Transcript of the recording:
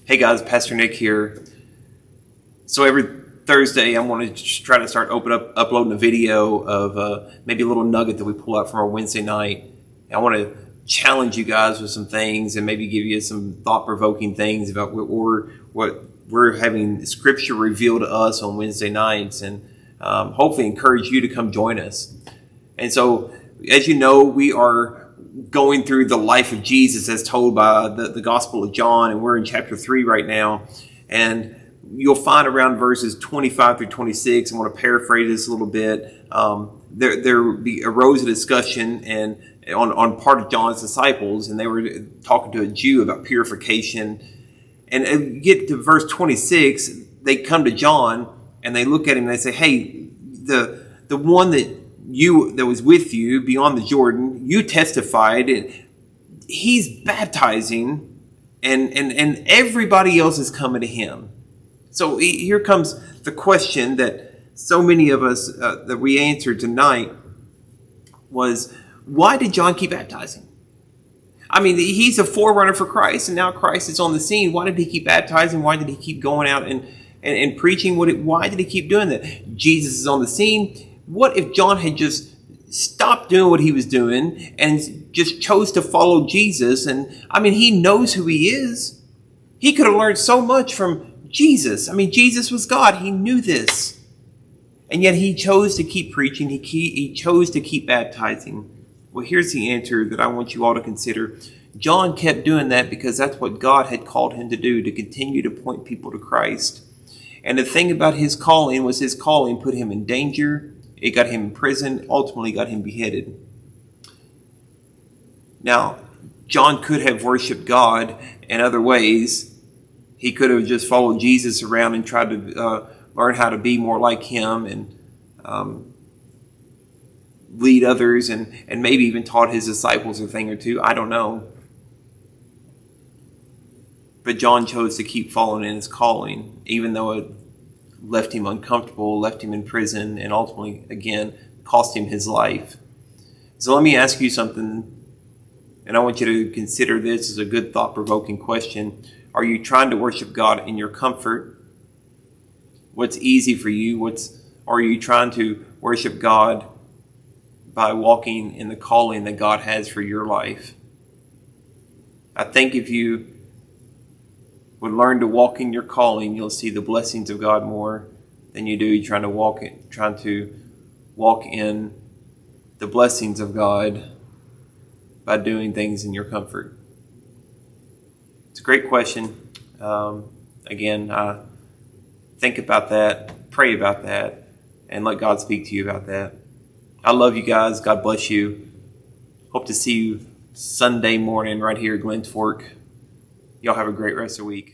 Hey guys, Pastor Nick here. So every Thursday, I'm going to try to start uploading a video of maybe a little nugget that we pull out from our Wednesday night. And I want to challenge you guys with some things and maybe give you some thought-provoking things about what we're having Scripture revealed to us on Wednesday nights, and hopefully encourage you to come join us. And so, as you know, we are going through the life of Jesus as told by the Gospel of John, and we're in chapter 3 right now. And you'll find around verses 25 through 26, I want to paraphrase this a little bit, there arose a discussion and on part of John's disciples, and they were talking to a Jew about purification. And you get to verse 26, they come to John and they look at him and they say, hey, the one that was with you beyond the Jordan, you testified, and he's baptizing, and everybody else is coming to him. So here comes the question that so many of us that we answered tonight was, why did John keep baptizing? I mean, he's a forerunner for Christ, and now Christ is on the scene. Why did he keep baptizing? Why did he keep going out and preaching? Why did he keep doing that? Jesus is on the scene. What if John had just stopped doing what he was doing and just chose to follow Jesus? And I mean, he knows who he is. He could have learned so much from Jesus. I mean, Jesus was God. He knew this. And yet he chose to keep preaching. He chose to keep baptizing. Well, here's the answer that I want you all to consider. John kept doing that because that's what God had called him to do, to continue to point people to Christ. And the thing about his calling was his calling put him in danger. It got him in prison, ultimately got him beheaded. Now, John could have worshiped God in other ways. He could have just followed Jesus around and tried to learn how to be more like him and lead others and maybe even taught his disciples a thing or two. I don't know. But John chose to keep following in his calling, even though it left him uncomfortable, left him in prison, and ultimately, again, cost him his life. So let me ask you something, and I want you to consider this as a good thought-provoking question. Are you trying to worship God in your comfort? What's easy for you? Or are you trying to worship God by walking in the calling that God has for your life? I think if you would learn to walk in your calling, you'll see the blessings of God more than you do trying to walk in the blessings of God by doing things in your comfort. It's a great question. Again, think about that, pray about that, and let God speak to you about that. I love you guys. God bless you. Hope to see you Sunday morning right here at Glens Fork. Y'all have a great rest of the week.